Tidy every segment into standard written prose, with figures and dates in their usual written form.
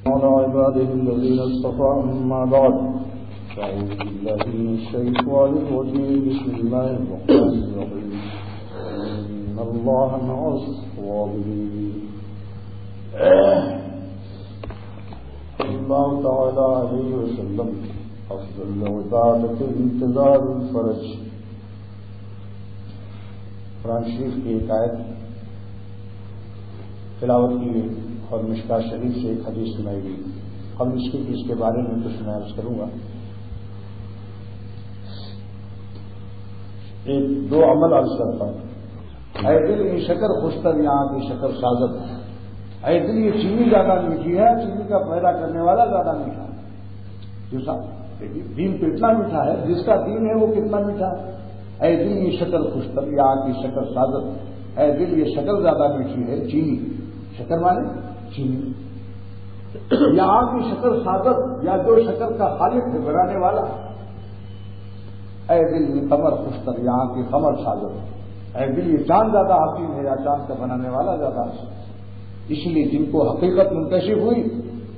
على عباده الذين اصطفى أما بعد فأعوذ بالله من الشيطان الرجيم بسم الله الرحمن الرحيم إن الله مع الصابرين الله تعالى عليه وسلم أفضل العبادة انتظار الفرج. قرآن شریف کی ایک آیت تلاوت کی گئی اور مشکاۃ شریف سے ایک حدیث سنائی گئی. قبل اس کے بارے میں کچھ میں عرض کروں گا. دو عمل عرض کرتا ہوں. اے دل یہ شکر خوشتر یہاں کی شکر سازت ہے. اے دل یہ چینی زیادہ میٹھی ہے, چینی کا پیدا کرنے والا زیادہ میٹھا ہے. جو دین تو اتنا میٹھا ہے, جس کا دین ہے وہ کتنا میٹھا ہے. اے دل یہ شکر خوشتر یہاں کی شکر سازت. اے دل یہ شکر زیادہ میٹھی ہے, چینی شکر مانے چینی, یہاں کی شکر سازت یا جو شکر کا خالق ہے بنانے والا. اے دل یہ قمر خوشتر یہاں کی قمر سازت. اے دل یہ چاند زیادہ حسین ہے یا چاند کا بنانے والا زیادہ حسین. اس لیے جن کو حقیقت منکشف ہوئی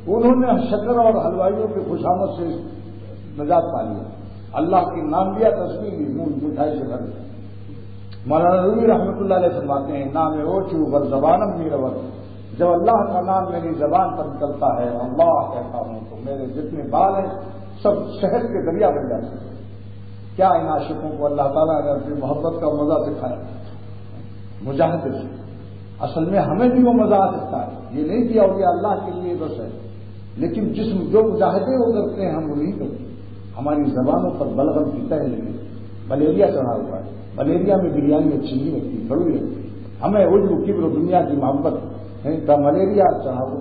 انہوں نے شکر اور حلوائیوں کی خوشامد سے نجات پا لیا. اللہ کے نام لیا, تسبیح لی, منہ مٹھائی سے بھر. مولانا رومی رحمۃ اللہ علیہ فرماتے ہیں نام اوچو بر زبانم میرور. جب اللہ کا نام میری زبان پر نکلتا ہے اللہ کہتا ہوں تو میرے جتنے بال ہیں سب شہد کے دریا بن جاتے ہیں. کیا ان عاشقوں کو اللہ تعالیٰ نے اپنی محبت کا مزہ دکھایا مجاہدے سے. اصل میں ہمیں بھی وہ مزہ آ سکتا ہے, یہ نہیں کیا ہو گیا اللہ کے لیے بس ہے, لیکن جو مجاہدے وہ کرتے ہیں ہم وہ نہیں کرتے. ہماری زبانوں پر بلغم کی تہ لگی, ملیریا چڑھا ہوا ہے. ملیریا میں بریانی اچھی نہیں لگتی, بڑی لگتی. ہمیں عجب کبر و دنیا کی محبت کا ملیریا چڑھا ہوا,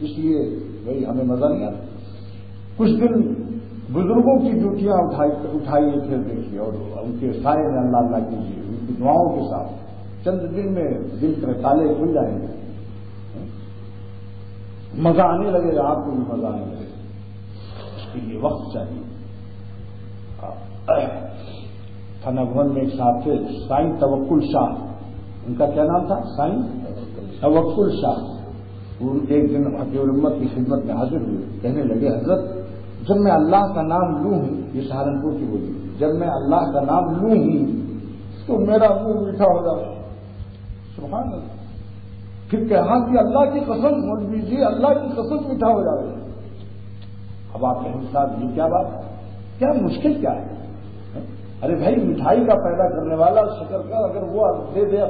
اس لیے بھائی ہمیں مزہ نہیں آتا. کچھ دن بزرگوں کی ڈیوٹیاں اٹھائیے پھر دیکھیے اور ان کے سائے میں اللہ اللہ کیجیے ان کی دعاؤں کے ساتھ. چند دن میں دل کے تالے کھل جائیں گے, مزہ آنے لگے گا, آپ کو بھی مزہ آنے لگے گا. اس کے لیے وقت چاہیے. تھانہ بھون میں ایک صاحب تھے سائیں توکل شاہ, ان کا کیا نام تھا, سائیں توکل شاہ. ایک دن حقیق الامت کی خدمت میں حاضر ہوئے, کہنے لگے حضرت جب میں اللہ کا نام لوں ہوں, یہ سہارنپور کی بولی, جب میں اللہ کا نام لوں ہوں تو میرا منہ میٹھا ہو جاتا. سبحان اللہ. پھر کہا کہ اللہ کی قسم مولوی جی, اللہ کی قسم میٹھا ہو جائے. اب آپ کہیں صاحب یہ کیا بات ہے, کیا مشکل کیا ہے. ارے بھائی مٹھائی کا پیدا کرنے والا شکر کا اگر وہ دے دے.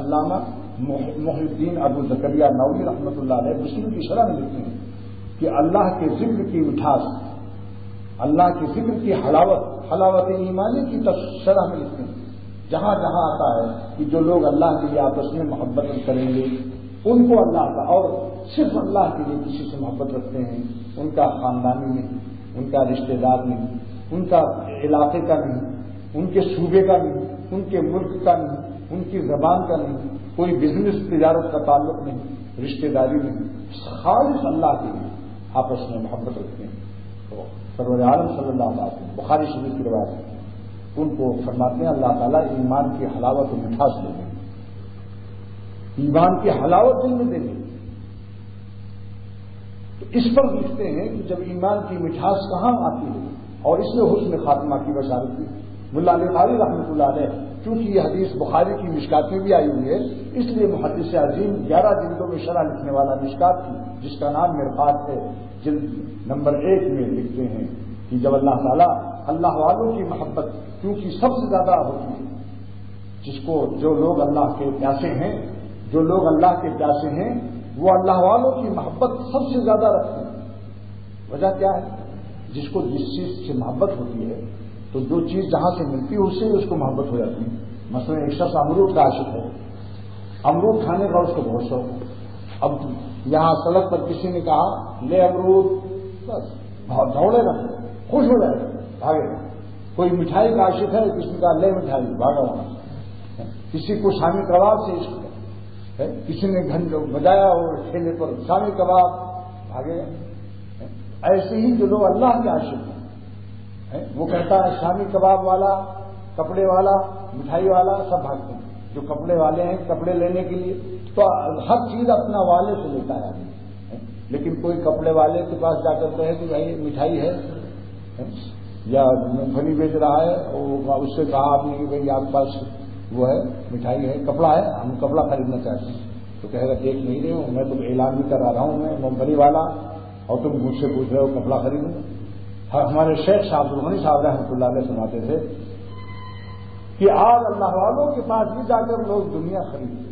علامہ محی الدین ابو زکریا نووی رحمۃ اللہ علیہ مسلم کی شرح میں لکھتے ہیں کہ اللہ کے ذکر کی مٹھاس, اللہ کے ذکر کی حلاوت ایمانی کی شرح میں لکھتے ہیں. جہاں جہاں آتا ہے کہ جو لوگ اللہ کے لیے آپس میں محبت کریں گے ان کو اللہ کا, اور صرف اللہ کے لیے کسی سے محبت رکھتے ہیں, ان کا خاندانی نہیں, ان کا رشتہ دار نہیں, ان کا علاقے کا نہیں, ان کے صوبے کا نہیں, ان کے ملک کا نہیں, ان کی زبان کا نہیں, کوئی بزنس تجارت کا تعلق نہیں, رشتہ داری نہیں, خالص اللہ کے لیے آپس میں محبت رکھتے ہیں. تو سرور عالم صلی اللہ علیہ وسلم بخاری شریف کی روایت ہے, ان کو فرماتے ہیں اللہ تعالیٰ ایمان کی حلاوت و مٹھاس دے دیں, ایمان کی حلاوت دل میں دے دیں. تو اس پر لکھتے ہیں کہ جب ایمان کی مٹھاس کہاں آتی ہے, اور اس میں حسن خاتمہ کی بشارت کی. ملا علی قاری رحمۃ اللہ علیہ, چونکہ یہ حدیث بخاری کی مشکات میں بھی آئی ہوئی ہے, اس لیے محدث عظیم 11 جلدوں میں شرح لکھنے والا مشکات کی, جس کا نام مرقات ہے, جلد نمبر 1 میں لکھتے ہیں کہ جب اللہ تعالیٰ اللہ والوں کی محبت کیونکہ سب سے زیادہ ہوتی ہے, جس کو جو لوگ اللہ کے پیاسے ہیں, جو لوگ اللہ کے پیاسے ہیں وہ اللہ والوں کی محبت سب سے زیادہ رکھتے ہیں. وجہ کیا ہے, جس کو جس چیز سے محبت ہوتی ہے تو جو چیز جہاں سے ملتی ہے اس سے اس کو محبت ہو جاتی ہے. مثلا ایک شخص امرود کا عاشق ہے, امرود کھانے کا اس کو بہت شوق ہے. اب یہاں سڑک پر کسی نے کہا لے امرود, بس بہت دوڑے گا, خوش ہو جائے گا, بھاگے گا. کوئی مٹھائی کا عاشق ہے, کسی کا لے مٹھائی, بھاگا وہاں. کسی کو شامی کباب سے عشق ہے, کسی نے گھنٹے بجایا اور ٹھیلے پر شامی کباب, بھاگے گا. ایسے ہی جو لوگ اللہ کے عاشق ہیں وہ کہتا ہے شامی کباب والا, کپڑے والا, مٹھائی والا سب بھاگتے ہیں. جو کپڑے والے ہیں کپڑے لینے کے لیے تو ہر چیز اپنا والے سے لیتا ہے. لیکن کوئی کپڑے والے کے پاس جا کر کہے کہ بھائی مٹھائی ہے یا مونگ پھلی بیچ رہا ہے، اور اس سے کہا آپ نے کہ بھائی آپ کے پاس وہ ہے مٹھائی ہے، کپڑا ہے، ہم کپڑا خریدنا چاہتے ہیں، تو کہے گا دیکھ نہیں رہے ہوں، میں تو اعلان بھی کرا رہا ہوں، میں مونگ پھلی والا، اور تم مجھ سے پوچھ رہے ہو کپڑا خریدوں۔ ہمارے شیخ شاہ عبد الغنی صاحب رحمۃ اللہ علیہ سناتے تھے کہ آج اللہ والوں کے پاس بھی جا کر لوگ دنیا خریدتے،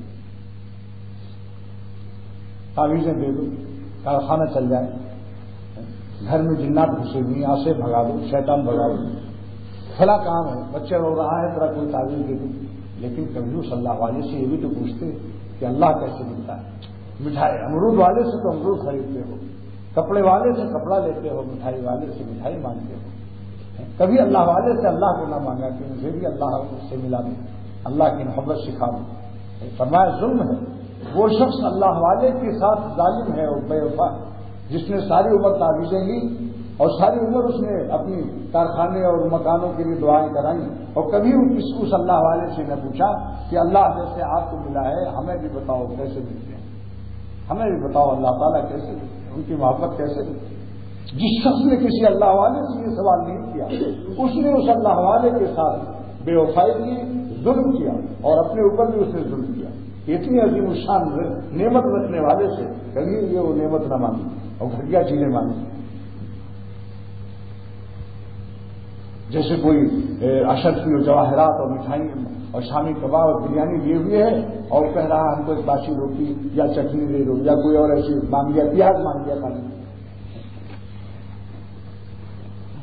تعویذیں دے دو، کارخانہ چل جائے، گھر میں جنات گھسے ہوئی، یہاں سے بھگا دو، شیطان بھگا دو، فلاں کام ہے، بچے رو رہا ہے ذرا کوئی تعویذ دے دو۔ لیکن کبھی صلی اللہ علیہ سے یہ بھی تو پوچھتے کہ اللہ کیسے ملتا ہے؟ مٹھائی امرود والے سے تو امرود خریدتے ہو، کپڑے والے سے کپڑا لیتے ہو، مٹھائی والے سے مٹھائی مانگتے ہو، کبھی اللہ والے سے اللہ کو نہ مانگا کہ مجھے بھی اللہ سے ملا دے، اللہ کی محبت سکھا دے۔ فرمایا ظلم ہے وہ شخص اللہ والے کے ساتھ ظالم ہے اور بے وفا ہے، جس نے ساری عمر تعویذیں لی اور ساری عمر اس نے اپنی کارخانے اور مکانوں کے لیے دعائیں کرائیں، اور کبھی اس اللہ والے سے نے پوچھا کہ اللہ جیسے آپ کو ملا ہے ہمیں بھی بتاؤ کیسے ملتے ہیں، ہمیں بھی بتاؤ اللہ تعالیٰ کیسے ملتے ہیں، ان کی محبت کیسے ملتی ہے۔ جس شخص نے کسی اللہ والے سے یہ سوال نہیں کیا، اس نے اس اللہ والے کے ساتھ بے وفائی کی، ظلم کیا، اور اپنے اوپر بھی اس نے ظلم کیا۔ اتنی عظیم الشان نعمت رکھنے والے سے کبھی یہ وہ نعمت نہ مانگی اور گھٹیا چیزیں مانگی، جیسے کوئی اشرفی اور جواہرات اور مٹھائی اور شامی کباب اور بریانی لیے ہوئے ہے اور کہہ رہا ہم کو ایک باسی روٹی یا چٹنی دے دو، یا کوئی اور ایسی مانگ لیا، پیاز مانگ لیا کھانے۔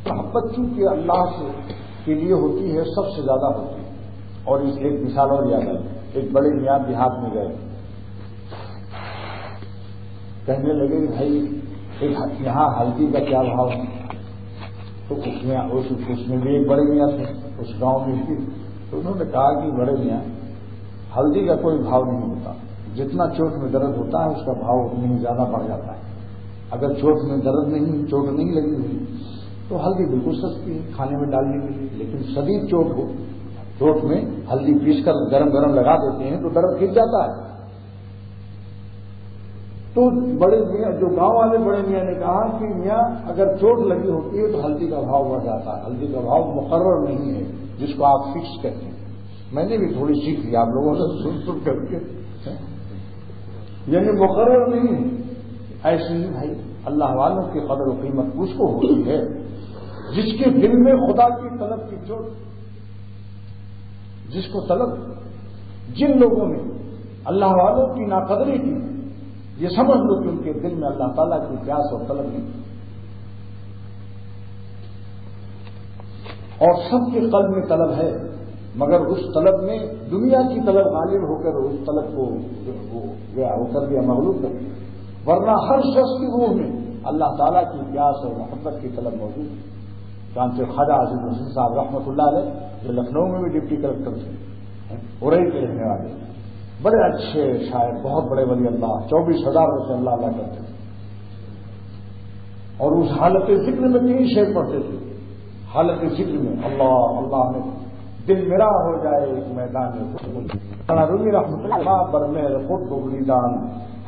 محبت چونکہ اللہ سے کے لیے ہوتی ہے سب سے زیادہ ہوتی ہے۔ اور اس ایک مثال اور یاد ہے، ایک بڑے میاں دیہات میں گئے، کہنے لگے کہ بھائی یہاں ہلدی کا کیا بھاؤ ہے؟ تو اس میں بھی ایک بڑے میاں تھے اس گاؤں میں بھی، تو انہوں نے کہا کہ بڑے میاں ہلدی کا کوئی بھاؤ نہیں ہوتا، جتنا چوٹ میں درد ہوتا ہے اس کا بھاؤ اتنی ہی زیادہ بڑھ جاتا ہے۔ اگر چوٹ میں درد نہیں، چوٹ نہیں لگی ہوئی تو ہلدی بالکل سستی ہے کھانے میں ڈالنے کے لیے، لیکن شدید چوٹ ہو، چوٹ میں ہلدی پیس کر گرم گرم لگا دیتے ہیں تو درد گر جاتا ہے۔ تو بڑے میاں جو گاؤں والے بڑے میاں نے کہا کہ میاں اگر چوٹ لگی ہوتی ہے تو ہلدی کا بھاؤ بڑھ جاتا ہے، ہلدی کا بھاؤ مقرر نہیں ہے جس کو آپ فکس کہتے ہیں۔ میں نے بھی تھوڑی سیکھ لی آپ لوگوں سے سن کر کے، یعنی مقرر نہیں، ایسے نہیں بھائی۔ اللہ والوں کی قدر و قیمت اس کو ہوتی ہے جس کے دل میں خدا کی طلب کی چوٹ، جس کو طلب، جن لوگوں نے اللہ والوں کی ناقدری کی، یہ سمجھ لو کہ ان کے دل میں اللہ تعالیٰ کی پیاس اور طلب نہیں، اور سب کے قلب میں طلب ہے، مگر اس طلب میں دنیا کی طلب غالب ہو کر اس طلب کو وہ کر دیا، مغلوب کر دیا، ورنہ ہر شخص کی روح میں اللہ تعالیٰ کی پیاس اور محبت کی طلب موجود ہے۔ چانچہ خواجہ عزیز الحسن صاحب رحمۃ اللہ علیہ جو لکھنؤ میں بھی ڈپٹی کلکٹر تھے، ارئی کے رہنے والے، بڑے اچھے شاعر، بہت بڑے ولی اللہ، 24,000 روپے اللہ اللہ کرتے تھے، اور اس حالت ذکر میں 3 شعر پڑھتے تھے۔ حالت ذکر میں اللہ اللہ میں دل میرا ہو جائے ایک میدان رومی رحمۃ اللہ برمہر خود بگڑی دان،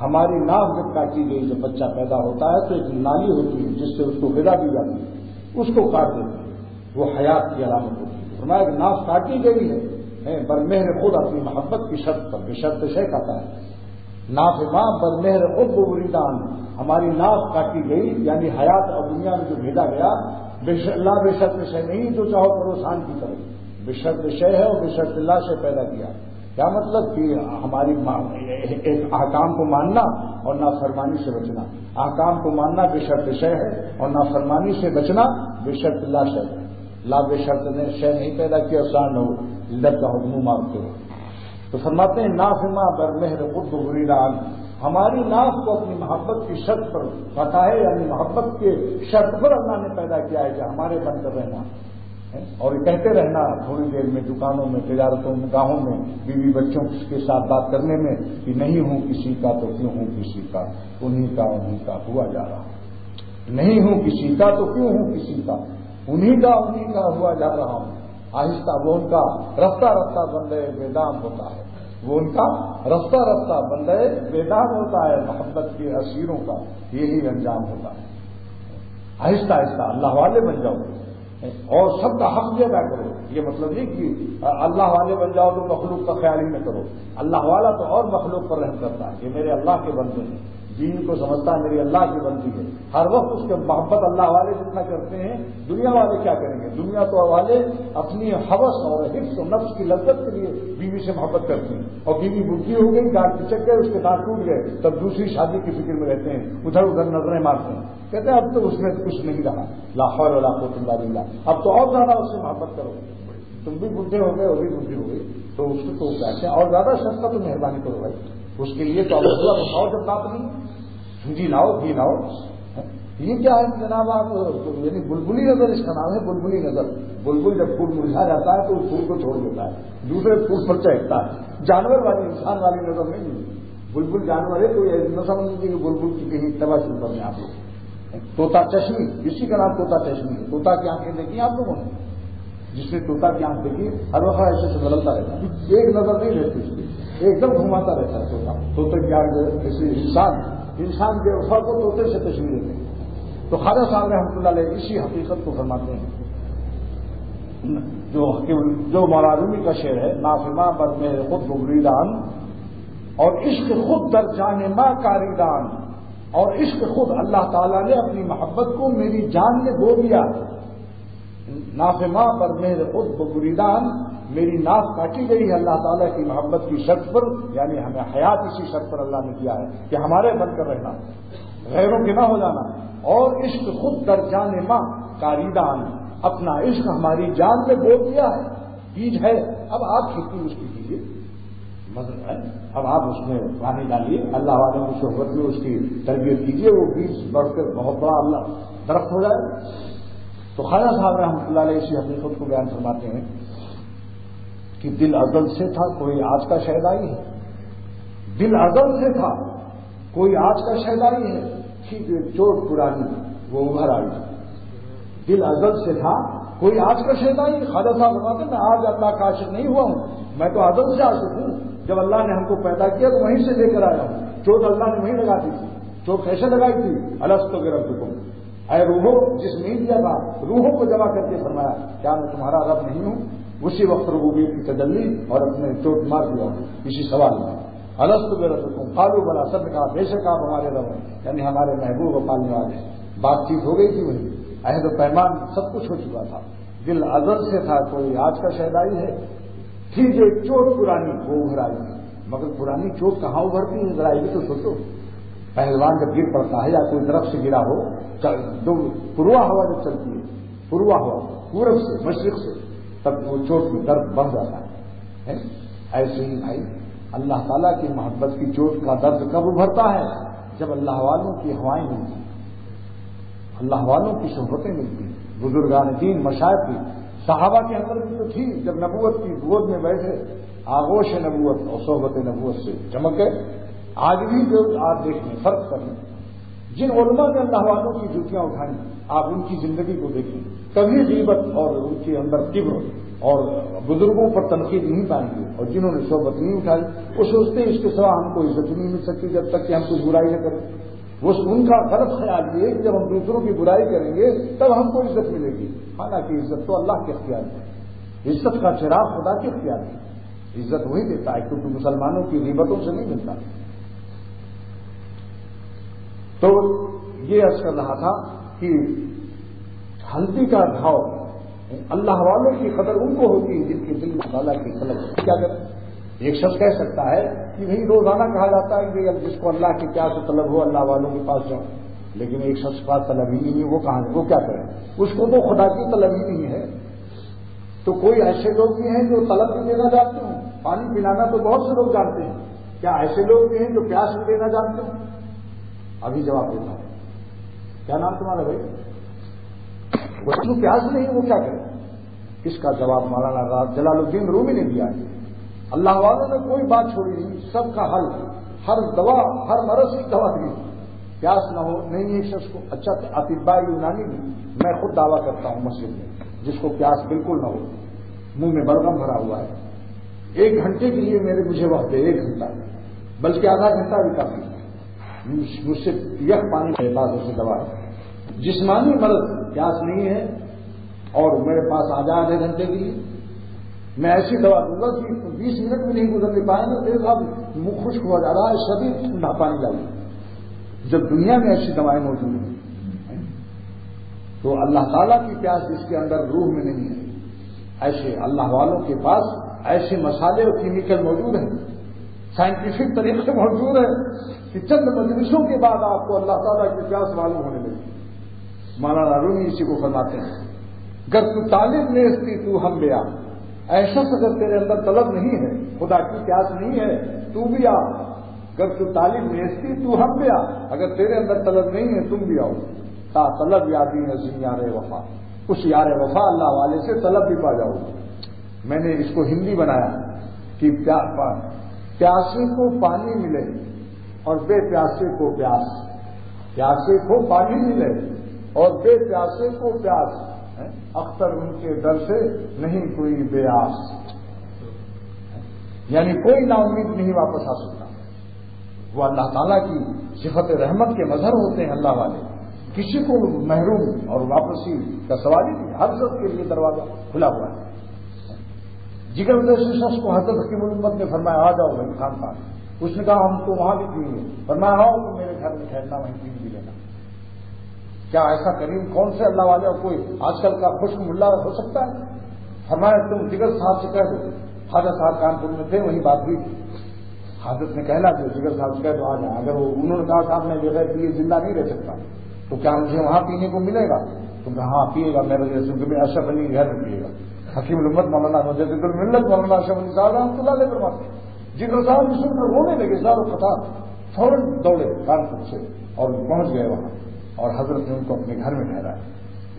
ہماری ناف جب کاٹی گئی، جب بچہ پیدا ہوتا ہے تو ایک نالی ہوتی ہے جس سے اس کو غذا دی جاتی ہے، اس کو کاٹ دیتے ہیں، وہ حیات کی علامت ہوتی ہے۔ فرمایا کہ ناف کاٹی گئی ہے برمہر خود اپنی محبت کی شرط پر، بشرط شیخ آتا ہے، ناف ماں برمہر خود بگڑی دان، ہماری ناف کاٹی گئی، یعنی حیات اور دنیا میں جو بھیجا گیا اللہ بے شرط شے نہیں جو چاہو پروسان کی طرح، بے شرط شے ہے اور بے شرط اللہ سے پیدا کیا۔ کیا مطلب کہ ہماری ایک احکام کو ماننا اور نافرمانی سے بچنا، احکام کو ماننا بے شرط شے ہے اور نافرمانی سے بچنا بے شرط اللہ سے ہے۔ لا بے شرط نے شے نہیں پیدا کیا، سان ہو لب کا حکم مانگتے ہو۔ تو فرماتے ہیں نافما برمہر خود بریدان، ہماری ناف کو اپنی محبت کی شرط پر پتا ہے، یعنی محبت کے شرط پر اللہ نے پیدا کیا ہے کہ ہمارے بن کر رہنا اور کہتے رہنا تھوڑی دیر میں دکانوں میں، تجارتوں میں، گاہوں میں، بیوی بچوں کے ساتھ بات کرنے میں کہ نہیں ہوں کسی کا تو کیوں ہوں کسی کا، انہیں کا ہوا جا رہا، نہیں ہوں کسی کا تو کیوں ہوں کسی کا، انہیں کا ہوا جا رہا ہوں۔ آہستہ وہ ان کا رفتہ رفتہ بندے بے دام ہوتا ہے، وہ ان کا رفتہ رفتہ بندے بیدار ہوتا ہے، محبت کے اسیروں کا یہی انجام ہوتا ہے۔ آہستہ آہستہ اللہ والے بن جاؤ اور سب کا حق بھی ادا کرو۔ یہ مطلب نہیں کہ اللہ والے بن جاؤ تو مخلوق کا خیال ہی نہ کرو۔ اللہ والا تو اور مخلوق پر رحم کرتا ہے، یہ میرے اللہ کے بندے ہیں، دین کو سمجھتا ہے میری اللہ کی بندی ہے، ہر وقت اس کے محبت اللہ والے جتنا کرتے ہیں دنیا والے کیا کریں گے؟ دنیا تو والے اپنی حوث اور حفظ و نفس کی لذت کے لیے بیوی سے محبت کرتی ہیں، اور بیوی بڈھی ہو گئی، دانت پچک گئے، اس کے دانت ٹوٹ گئے، تب دوسری شادی کی فکر میں رہتے ہیں، ادھر ادھر نظریں مارتے ہیں، کہتے ہیں اب تو اس میں کچھ نہیں رہا، لا حول ولا قوت الا باللہ، اب تو اور زیادہ اس سے محبت کرو، تم بھی بڈھے ہو گئے وہ بھی بڈھی ہو گئی، تو اس کو تو کہتے ہیں اور زیادہ شفقت تو مہربانی کرو بھائی، اس کے لیے تو اللہ بتاؤ جب بات نہیں جی لاؤ گھی لاؤ۔ یہ کیا ہے جناب آپ، یعنی بلبلی نظر اس کا نام ہے، بلبلی نظر۔ بلبل جب پھول مرجھا جاتا ہے تو اس پھول کو چھوڑ دیتا ہے، دوسرے پھول پر چہکتا ہے، جانور والی انسان والی نظر نہیں ہے۔ بلبل جانور ہے تو یہ نہ سمجھ لیجیے کہ بلبل کی کہیں تباہ شروع کرنے آپ لوگ۔ طوطا چشمی، اسی کا نام طوطا چشمی ہے، طوطا کی آنکھیں دیکھی آپ لوگوں نے؟ جس نے طوطا کی آنکھ دیکھی ہر وقت ایسے سے بدلتا رہتا ہے، ایک نظر نہیں رہتی اس کی، ایک دم گھماتا رہتا ہے طوطا کی آنکھ جیسے انسان کے اوپر کو طوطے سے تشریح دیتے ہیں۔ تو خواجہ صاحب رحمۃ اللہ علیہ اسی حقیقت کو فرماتے ہیں جو مولا رومی کا شعر ہے، نافما بر میرے خود بگریدان اور عشق خود در جان ماں کاریدان، اور عشق خود اللہ تعالیٰ نے اپنی محبت کو میری جان میں بو دیا۔ نافما پر میرے خود بگریدان، میری ناف کاٹی گئی ہے اللہ تعالیٰ کی محبت کی شرط پر، یعنی ہمیں حیات اسی شرط پر اللہ نے دیا ہے کہ ہمارے بن کر رہنا، غیروں کے نہ ہو جانا، اور عشق خود در جان ماں کاریدان، اپنا عشق ہماری جان میں بو دیا ہے، بیج ہے، اب آپ کھیتی اس کی کیجیے، مطلب ہے اب آپ اس میں پانی ڈالیے، اللہ والوں کی صحبت میں اس کی تربیت کیجیے، وہ بیج بڑھ کر بہت بڑا اللہ درخت ہو جائے۔ تو خواجہ صاحب رحمۃ اللہ علیہ اسی حقیقت کو بیان فرماتے ہیں کہ دل ازل سے تھا کوئی آج کا شیدائی ہے، دل ازل سے تھا کوئی آج کا شیدائی ہے، ٹھیک ہے چوٹ پرانی وہ ابھر آئی، دل ازل سے تھا کوئی آج کا شیدائی۔ خواجہ صاحب فرماتے ہیں میں آج اللہ کا عاشق نہیں ہوا ہوں، میں تو ازل سے عاشق ہوں، جب اللہ نے ہم کو پیدا کیا تو وہیں سے لے کر آیا ہوں، چوٹ اللہ نے وہیں لگا دی تھی، چوٹ کیسے لگائی تھی؟ الست بربکم، اے روحوں جس میں دیا تھا روحوں کو جمع کر کے فرمایا کیا میں تمہارا رب نہیں ہوں؟ اسی وقت ربوبیت کی تجلی اور اپنے چوٹ مار دیا اسی سوال میں، الست بربکم قالوا بلا، سب نے کہا بے شک آپ ہمارے رب ہیں، یعنی ہمارے محبوب و پالنے والے ہیں۔ بات چیت ہو گئی تھی وہی، عہد و پیمان سب کچھ ہو چکا تھا، دل ازل سے تھا کوئی آج کا شیدائی ہے، ٹھیک ہے چوٹ پرانی وہ ابھر آئی، مگر پرانی چوٹ کہاں ابھرتی ہے ذرا یہ بھی تو سوچو۔ پہلوان جب گر پڑتا ہے یا کوئی درخت سے گرا ہو، پوروا ہوا جب چلتی ہے، پوروا ہوا پورب سے مشرق سے، تب وہ چوٹ میں درد بڑھ جاتا ہے۔ ایسے ہی بھائی اللہ تعالیٰ کی محبت کی چوٹ کا درد کب ابھرتا ہے؟ جب اللہ والوں کی ہوائیں ملتی، اللہ والوں کی صحبتیں ملتی، بزرگان دین مشائخ کی، صحابہ کے اندر بھی تو تھی، جب نبوت کی گود میں بیٹھے آغوش نبوت اور صحبت نبوت سے چمک گئے۔ آج بھی جو آپ دیکھیں فرق کریں، جن علماء نے اللہ والوں کی جوتیاں اٹھائیں آپ ان کی زندگی کو دیکھیں، کبھی غیبت اور ان کے اندر کبر اور بزرگوں پر تنقید نہیں پائیں گے، اور جنہوں نے صحبت نہیں اٹھائی وہ سوچتے ہیں اس کے سوا ہم کو عزت نہیں مل سکتی جب تک کہ ہم کوئی برائی نہ کریں۔ وہ ان کا غلط خیال یہ ہے کہ جب ہم دوسروں کی برائی کریں گے تب ہم کو عزت ملے گی، حالانکہ عزت تو اللہ کے اختیار ہے، عزت کا چراغ خدا کے اختیار ہے، عزت وہی دیتا ہے کیونکہ مسلمانوں کی غیبتوں سے نہیں ملتا۔ تو یہ عرض کر رہا تھا کہ ہلدی کا گھاؤ اللہ والوں کی قدر ان کو ہوتی ہے جن کے دل میں تعالیٰ کی طلب ہے۔ کیا کریں؟ ایک شخص کہہ سکتا ہے کہ بھئی روزانہ کہا جاتا ہے کہ جس کو اللہ کی پیار سے طلب ہو اللہ والوں کے پاس جاؤ، لیکن ایک شخص کے پاس طلب ہی نہیں ہے، وہ کہاں وہ کیا کرے؟ اس کو تو خدا کی طلب ہی نہیں ہے۔ تو کوئی ایسے لوگ بھی ہیں جو طلب بھی دینا جانتے ہیں، پانی پلانا تو بہت سے لوگ جانتے ہیں، کیا ایسے لوگ بھی ہیں جو پیاس بھی دینا جانتے ہیں؟ ابھی جواب دیتا ہوں۔ کیا نام تمہارا بھائی؟ اس کو پیاس نہیں وہ کیا کرے؟ اس کا جواب مولانا جلال الدین رومی نے دیا ہے۔ اللہ والوں نے کوئی بات چھوڑی نہیں، سب کا حل، ہر دوا ہر مرض کی دوا دی، پیاس نہ ہو نہیں ایک شخص کو۔ اچھا اطباء یونانی بھی، میں خود دعویٰ کرتا ہوں مسجد میں، جس کو پیاس بالکل نہ ہو، منہ میں بلغم بھرا ہوا ہے، 1 گھنٹے کے لیے مجھے وقت دے، 1 گھنٹہ بلکہ آدھا گھنٹہ بھی کافی ہے، مجھ سے یک پانی میرے پاس اسے دوا ہے، جسمانی مرض پیاس نہیں ہے اور میرے پاس آ جائے آدھے گھنٹے کے لیے، میں ایسی دوا دوں گا کہ 20 منٹ بھی نہیں گزرنے پائے گا، میرے ساتھ منہ خشک ہو جا رہا ہے، شدید ٹھنڈا پانی لاؤں، جب دنیا میں ایسی دوائیں موجود ہیں تو اللہ تعالیٰ کی پیاس جس کے اندر روح میں نہیں ہے، ایسے اللہ والوں کے پاس ایسے مسالے اور کیمیکل موجود ہیں، سائنٹیفک طریقے موجود ہیں کہ چند مجلسوں کے بعد آپ کو اللہ تعالیٰ کی پیاس معلوم ہونے لگی۔ مولانا رومی اسی کو فرماتے ہیں، گر تو طالب نیستی تو ہم بیا، ایسا اگر تیرے اندر طلب نہیں ہے، خدا کی پیاس نہیں ہے، تو بھی آ، گر تو طالب نیستی تو ہم بیا، اگر تیرے اندر طلب نہیں ہے تم بھی آؤ، تا طلب یادی نظیم یار وفا، اس یار وفا اللہ والے سے طلب بھی پا جاؤ۔ میں نے اس کو ہندی بنایا کہ پیاسے کو پانی ملے اور بے پیاسے کو پیاس، پیاسے کو پانی ملے اور بے پیاسے کو پیاس، اختر ان کے در سے نہیں کوئی بے آس، یعنی کوئی نا امید نہیں واپس آ سکتا۔ وہ اللہ تعالیٰ کی صفت رحمت کے مظہر ہوتے ہیں اللہ والے، کسی کو محروم اور واپسی کا سوال ہی نہیں، ہر شخص کے لیے دروازہ کھلا ہوا ہے۔ جگر جیسے شخص کو حضرت حکیم الامت نے فرمایا آ جاؤ بھائی خان صاحب، اس نے کہا ہم تو وہاں بھی پئیں گے، فرمایا آؤ تو میرے گھر میں ٹھہرنا، وہیں پی بھی لینا۔ کیا ایسا کریم کون سے اللہ والے اور کوئی آج کل کا خشک ملا ہو سکتا ہے؟ فرمایا تم جگر صاحب سے کہہ دو، حضرت صاحب کانپور میں تھے وہیں بات ہوئی، حضرت نے کہنا جو جگر صاحب سے کہہ دو آ جائیں، اگر انہوں نے کہا صاحب میں بغیر پیے زندہ نہیں رہ سکتا تو کیا مجھے وہاں پینے کو ملے گا؟ تو کہا ہاں پیے گا، میرے اشرف علی کے گھر میں پیے گا۔ حکیم الامت مولانا مجدد الملت مولانا اشرف علی صاحب رحمۃ اللہ علیہ فرماتے ہیں، جگر صاحب سن کر رونے لگے، زار و قطار، فوراً دوڑے کانپور سے اور پہنچ گئے وہاں، اور حضرت نے ان کو اپنے گھر میں ٹھہرایا،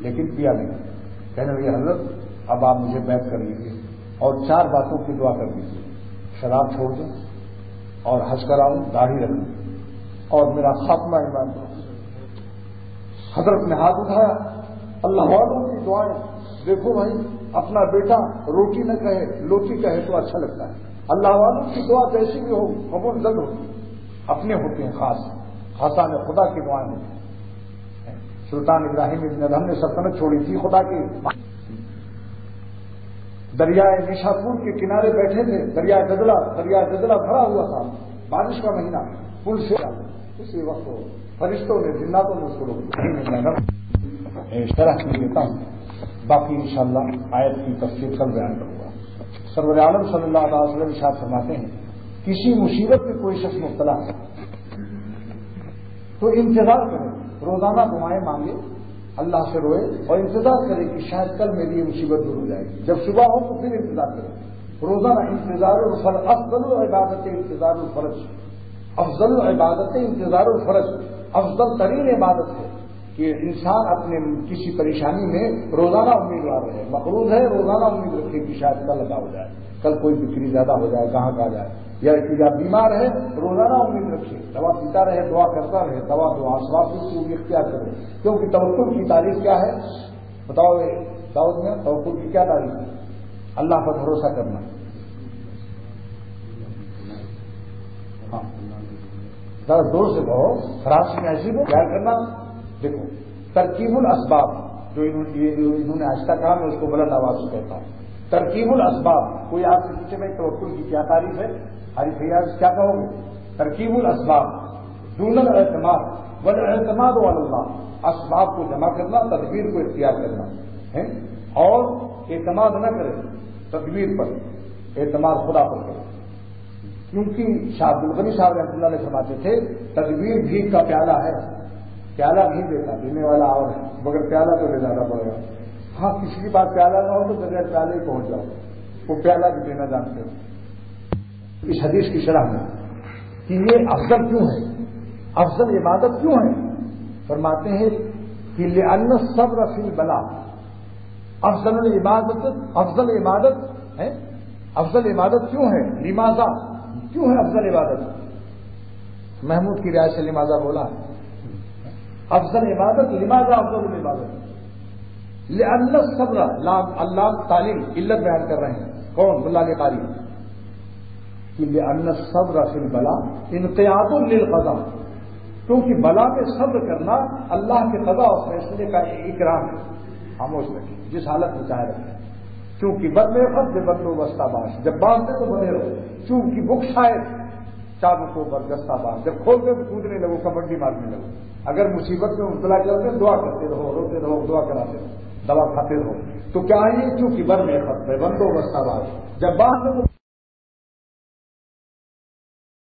لیکن پیا نہیں۔ کہنے لگے حضرت اب آپ مجھے بیعت کر لیجیے اور 4 باتوں کی دعا کر دیجیے، شراب چھوڑ دیں اور حج کراؤں، داڑھی رکھوں اور میرا خاتمہ ایمان کروں۔ حضرت نے ہاتھ اٹھایا، اللہ والوں کی دعائیں دیکھو بھائی، اپنا بیٹا روٹی نہ کہے لوٹی کہے تو اچھا لگتا ہے، اللہ والوں کی دعا کیسی بھی ہو قبول زد ہوتی، اپنے ہوتے ہیں خاص، خاصان خدا کی دعائیں ہوتی ہیں۔ سلطان ابراہیم ابن ادہم نے سلطنت چھوڑی تھی، خدا کی دریائے نیشاپور کے کنارے بیٹھے تھے، دریائے دجلہ بھرا ہوا تھا، بارش کا مہینہ، پل سے اسی وقت فرشتوں نے جناتوں نے اس کو شرح میں دیتا ہوں، باقی انشاءاللہ آیت کی تفصیل کل بیان کروں گا۔ سرور عالم صلی اللہ علیہ وسلم ارشاد فرماتے ہیں، کسی مصیبت میں کوئی شخص مبتلا ہے تو انتظار کرے، روزانہ دعائیں مانگے، اللہ سے روئے اور انتظار کرے کہ شاید کل میری یہ مصیبت دور ہو جائے گی، جب صبح ہو تو پھر انتظار کرے، روزانہ انتظار الفرج، افضل عبادت انتظار الفرج، افضل عبادت انتظار الفرج، افضل ترین عبادت ہے کہ انسان اپنے کسی پریشانی میں روزانہ امیدوار رہے، مقروض ہے روزانہ امید رکھے کہ شاید کل ادا ہو جائے، کل کوئی بکری زیادہ ہو جائے، گاہک آ جائے، یا بیمار ہے روزانہ امید رکھے، دوا پیتا رہے، دعا کرتا رہے، دوا دعا اسباب کو بھی اختیار کرے، کیونکہ توکل کی تعریف کیا ہے بتاؤ داؤد میں؟ توکل کی کیا تعریف ہے؟ اللہ پر بھروسہ کرنا۔ ہاں ذرا زور سے کہو، فارسی میں ایسی کو پیار کرنا۔ دیکھو ترکیب الاسباب، جو انہوں نے آج تک کہا میں اس کو بلند آواز سے کہتا ہوں، ترکیب الاسباب۔ کوئی آپ سے پوچھے میں توکل کی کیا تعریف ہے، ہری فیاض کیا کہو گے؟ ترکیب الاسباب دون الاعتماد والاعتماد علی اللہ، اسباب کو جمع کرنا، تدبیر کو اختیار کرنا ہے، اور اعتماد نہ کرے تدبیر پر، اعتماد خدا پر کرے۔ کیونکہ شاہ عبد الغنی صاحب رحمۃ اللہ علیہ فرماتے تھے، تدبیر بھیگ کا پیالہ ہے، پیالہ نہیں دیتا، دینے والا اور ہے، مگر پیالہ تو لے جانا پڑے گا۔ ہاں کسی کی بات پیالہ نہ ہو تو بغیر پیالے ہی پہنچ جاؤ، وہ پیالہ بھی دینا جانتے ہو۔ اس حدیث کی شرح میں کہ یہ افضل کیوں ہے، افضل عبادت کیوں ہے، فرماتے ہیں کہ لأن الصبر فی البلاء، افضل عبادت ہے، افضل عبادت کیوں ہے، لماذا کیوں ہے افضل عبادت؟ محمود کی رائے سے لماذا بولا ہے، افضل عبادت لماذا افضل عبادت، لأن الصبر، اللہ تعلیم علت بیان کر رہے ہیں، کون؟ اللہ کے قاری، کہ لأن الصبر فی البلا انقیاد للقضاء، کیونکہ بلا میں صبر کرنا اللہ کے قضاء اور فیصلے کا اکرام ہے. خاموش رکھیں جس حالت میں چاہے رکھیں. چونکہ بدلے خط بندو بستہ باش، جب باندھتے تو بنے رہو. چونکہ بک شاید چابوں کو برگستہ باندھ، جب کھولتے تو کودنے لگو، کبڈی مارنے لگو. اگر مصیبت میں مبتلا کرتے دعا کرتے رہو، روتے رہو، دعا کراتے رہو، دوا کھاتے رہو. تو کیا ہے؟ چونکہ بر میں خط بندو بستہ باش، جب باندھتے تو